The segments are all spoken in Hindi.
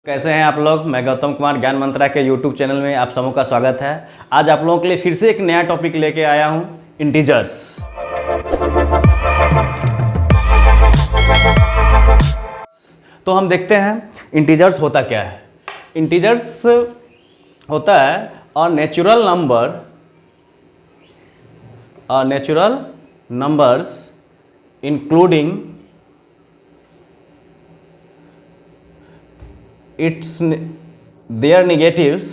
कैसे हैं आप लोग। मैं गौतम कुमार ज्ञान मंत्रा के यूट्यूब चैनल में आप सबों का स्वागत है। आज आप लोगों के लिए फिर से एक नया टॉपिक लेके आया हूं, इंटीजर्स। तो हम देखते हैं इंटीजर्स होता क्या है। इंटीजर्स होता है a natural numbers including their negatives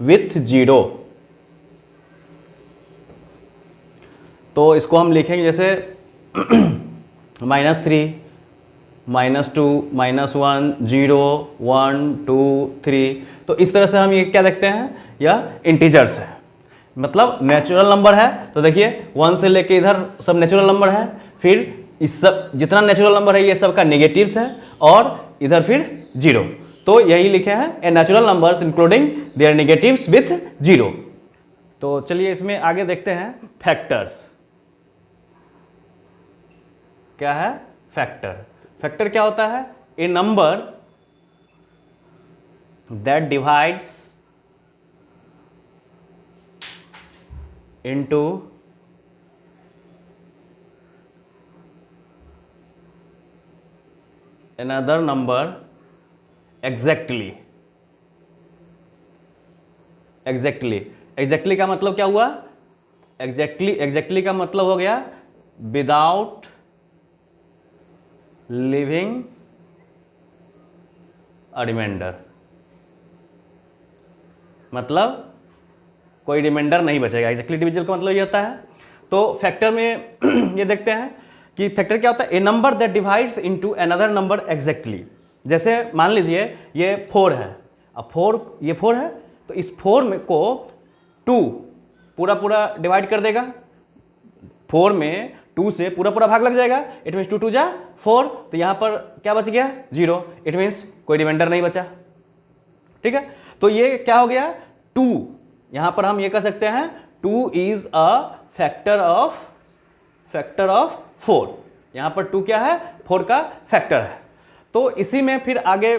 with zero. तो इसको हम लिखेंगे जैसे -3, -2, -1, 0, 1, 2, 3। तो इस तरह से हम ये क्या देखते हैं, यह इंटीजर्स है, मतलब नेचुरल नंबर है। तो देखिए 1 से लेके इधर सब नेचुरल नंबर है, फिर इस सब जितना नेचुरल नंबर है ये सब का नेगेटिव्स है, और इधर फिर 0। तो यही लिखे हैं a natural numbers including there negatives with 0। तो चलिए इसमें आगे देखते हैं फैक्टर्स। क्या है फैक्टर? फैक्टर क्या होता है? A number that divides into another number exactly का मतलब क्या हुआ? exactly का मतलब हो गया विदाउट लिविंग अ रिमाइंडर, मतलब कोई रिमाइंडर नहीं बचेगा। एग्जैक्टली डिविजन का मतलब ये होता है। तो फैक्टर में ये देखते हैं कि फैक्टर क्या होता है? A number that divides into another number exactly. जैसे मान लीजिए ये 4 है, अब 4 है, तो इस 4 में को 2 पूरा डिवाइड कर देगा। 4 में 2 से पूरा भाग लग जाएगा। इट मीन्स 2 2 जा 4। तो यहाँ पर क्या बच गया? 0। इट मीन्स कोई रिमाइंडर नहीं बचा। ठीक है, तो ये क्या हो गया? 2। यहां पर हम ये कह सकते हैं 2 इज अ फैक्टर ऑफ 4। यहां पर 2 क्या है? 4 का फैक्टर है। तो इसी में फिर आगे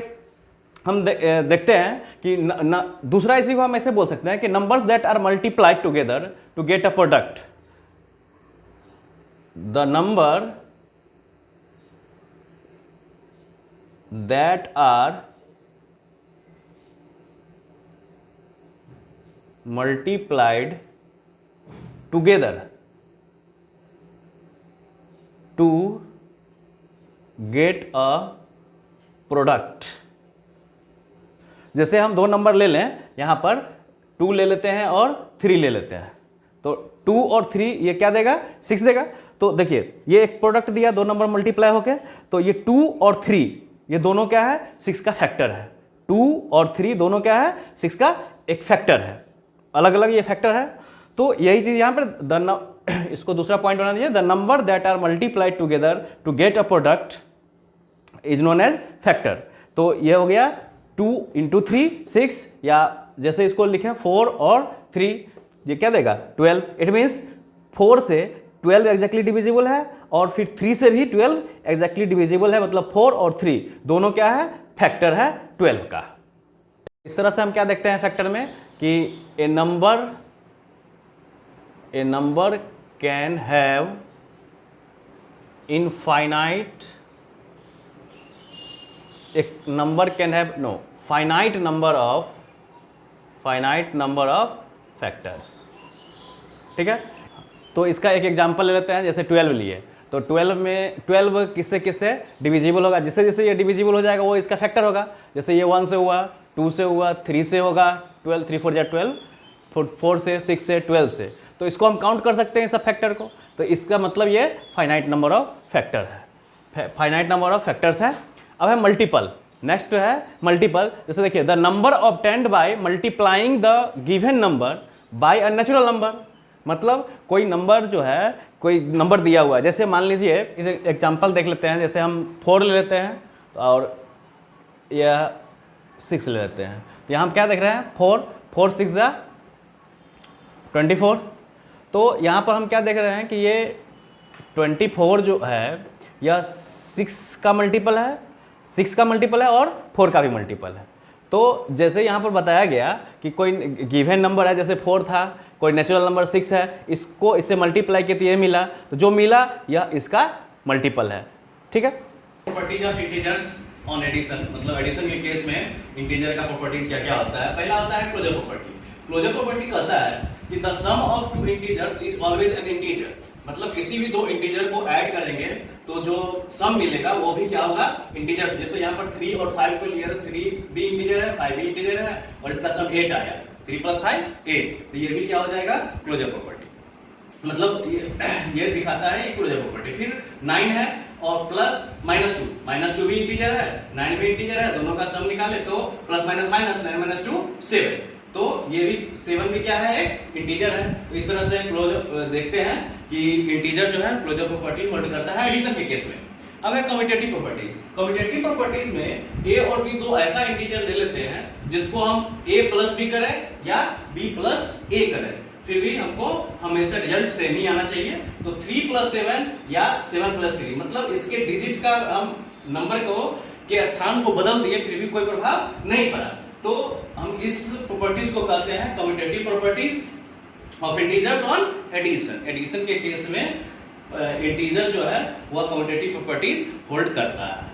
हम देखते हैं कि दूसरा इसी को हम ऐसे बोल सकते हैं कि numbers that are multiplied together to get a product. The number that are multiplied together to get a product। जैसे हम दो नंबर ले लें, यहां पर 2 ले लेते हैं और 3 ले लेते हैं, तो 2 और 3 ये क्या देगा? 6 देगा। तो देखिए ये एक प्रोडक्ट दिया, दो नंबर मल्टीप्लाई होके, तो ये 2 और 3 ये दोनों क्या है? 6 का फैक्टर है। 2 और 3 दोनों क्या है? 6 का एक फैक्टर है, अलग अलग ये फैक्टर है। तो यही चीज यहां पर इसको दूसरा पॉइंट बना दीजिए। The number that are multiplied together to get a product is known as factor. तो ये हो गया 2 × 3 6, या जैसे इसको लिखें 4 और 3, ये क्या देगा? 12। इट मीन्स 4 से 12 एग्जैक्टली डिविजिबल है, और फिर 3 से भी 12 एग्जैक्टली डिविजिबल है, मतलब 4 और 3 दोनों क्या है? फैक्टर है 12 का। इस तरह से हम क्या देखते हैं फैक्टर में कि ए नंबर कैन हैव इनफाइनाइट, एक number can have finite number of factors. ठीक है, तो इसका एक एग्जांपल ले लेते हैं। जैसे 12 लिए, तो 12 में 12 किससे किससे डिविजिबल होगा? जिससे जैसे ये डिविजिबल हो जाएगा वो इसका फैक्टर होगा। जैसे ये 1 से हुआ, 2 से हुआ, 3 से होगा, 12, 3 4 12, 4 से, 6 से, 12 से। तो इसको हम काउंट कर सकते हैं सब फैक्टर को। तो इसका मतलब ये फाइनाइट नंबर ऑफ फैक्टर है, फाइनाइट नंबर ऑफ फैक्टर्स है। अब है मल्टीपल। नेक्स्ट है मल्टीपल। जैसे देखिए the number obtained by multiplying the given number by a natural number. मतलब कोई नंबर जो है, कोई नंबर दिया हुआ है, जैसे मान लीजिए एग्जांपल देख लेते हैं। जैसे हम 4 ले लेते हैं और यह 6 ले लेते हैं। तो यहाँ हम क्या देख रहे हैं? 4 6 24। तो यहाँ पर हम क्या देख रहे हैं कि ये 24 जो है यह 6 का मल्टीपल है, 6 का मल्टीपल है और 4 का भी मल्टीपल है। तो जैसे यहाँ पर बताया गया कि कोई गिवन नंबर है, जैसे 4 था, कोई नेचुरल नंबर 6 है, इसको इससे मल्टीप्लाई किया तो ये मिला, तो जो मिला यह इसका मल्टीपल है। ठीक है। Properties of integers on addition, मतलब एडिशन के केस में इंटीजर का प्रॉपर्टीज क्या क्या होता है। पहला होता है क्लोजर प्रॉपर्टी। क्लोजर प्रॉपर्टी कहता है कि the sum of two integers is always an integer, मतलब किसी भी दो इंटीजर को ऐड करेंगे तो जो सम मिलेगा वो भी क्या होगा, इंटीजर। जैसे यहाँ पर 3 और 5 को लिया तो 3 भी इंटीजर है, 5 भी इंटीजर है और इसका सम 8 आया, 3 + 5 8, तो ये भी क्या हो जाएगा, क्लोजर प्रॉपर्टी। मतलब ये दिखाता है ये क्लोजर प्रॉपर्टी। फिर 9 है और प्लस -2 भी इंटीजर है, 9 भी इंटीजर है, दोनों का सम निकाले तो प्लस माइनस माइनस 9 - 2 7, तो ये भी 7 भी क्या है, एक इंटीजर है। तो इस तरह से क्लोजर देखते हैं कि इंटीजर जो है क्लोजर प्रॉपर्टी होल्ड करता है एडिशन के केस में। अब है कम्यूटेटिव प्रॉपर्टी। कम्यूटेटिव प्रॉपर्टीज में ए और बी दो ऐसा इंटीजर ले लेते हैं जिसको हम a + b करें या b + a करें, फिर भी हमको हमेशा रिजल्ट सेम ही आना चाहिए। तो 3 + 7 या 7 + 3, मतलब इसके डिजिट का हम नंबर को के स्थान को बदल दिए फिर भी कोई प्रभाव नहीं पड़ा, तो हम इस प्रॉपर्टीज को कहते हैं commutative properties of integers on addition. Addition के केस में इंटीजर जो है वह कम्यूटेटिव प्रॉपर्टीज होल्ड करता है।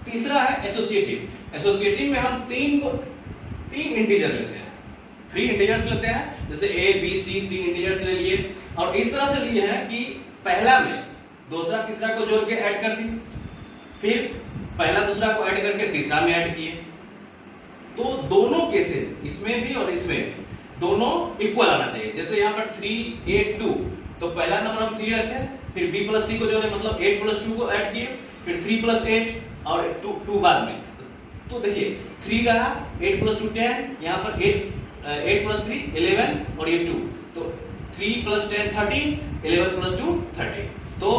तीसरा है एसोसिएटिव। एसोसिएटिव में हम तीन इंटीजर लेते हैं, 3 इंटीजर्स लेते हैं, जैसे a b c 3 इंटीजर्स ले लिए और इस तरह से लिए हैं कि पहला में दूसरा तीसरा को जोड़ के ऐड कर दी, फिर पहला दूसरा को ऐड करके तीसरा में ऐड किए, तो दोनों केसेस इसमें भी और इसमें भी दोनों इक्वल आना चाहिए। जैसे यहाँ पर 3 8 2, तो पहला नंबर हम 3 रखे, फिर b + c को जोड़े, मतलब 8 + 2 को ऐड किए, फिर 3 + 8 और 2 बाद में, तो देखिए 3 रहा, 8 + 2 10, यहाँ पर 8 + 3 11 और ये 2, तो 3 + 10 13, 11 + 2 13। तो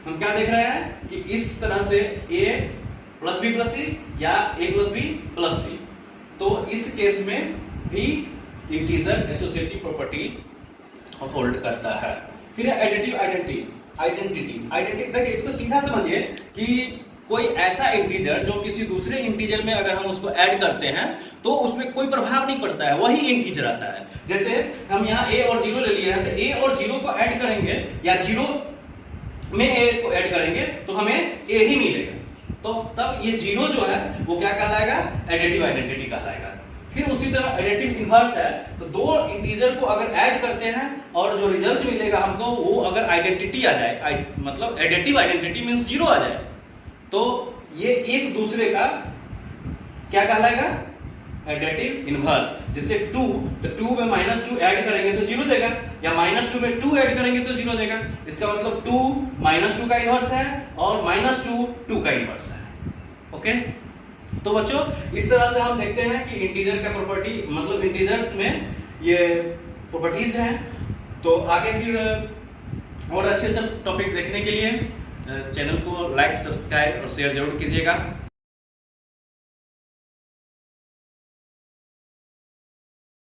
हम क्या देख रहे हैं कि इस तरह से a + b + c या a + b + c, तो इस केस में भी इंटीजर एसोसिएटिव प्रॉपर्टी होल्ड करता है। फिर है एडिटिव आइडेंटिटी। देखिए इसको सीधा समझिए कि कोई ऐसा इंटीजर जो किसी दूसरे इंटीजर में अगर हम उसको ऐड करते हैं तो उसमें कोई प्रभाव नहीं पड़ता है, वही इंटीजर आता है। जैसे हम यहाँ a और 0 ले लिए हैं, तो a और 0 को ऐड करेंगे या 0 में a को ऐड करेंगे तो हमें a ही मिलेगा, तो तब ये 0 जो है वो क्या कहलाएगा, एडिटिव आइडेंटिटी कहलाएगा। फिर उसी तरह एडिटिव इनवर्स है, तो दो इंटीजर को अगर ऐड करते हैं और जो रिजल्ट मिलेगा हमको वो अगर आइडेंटिटी आ जाए, मतलब एडिटिव आइडेंटिटी मींस 0 आ जाए, तो ये एक दूसरे का क्या कहलाएगा, एडिटिव इनवर्स। जैसे 2, तो 2 में -2 ऐड करेंगे तो 0 देगा, या -2 में 2 ऐड करेंगे तो 0 देगा। इसका मतलब 2 -2 का इनवर्स है और -2 2 का इनवर्स है। ओके, तो बच्चों इस तरह से हम देखते हैं कि इंटीजर का प्रॉपर्टी, मतलब इंटीजर्स में ये प्रॉपर्टीज हैं। तो आगे फिर और अच्छे से टॉपिक देखने के लिए चैनल को लाइक, सब्सक्राइब और शेयर जरूर कीजिएगा।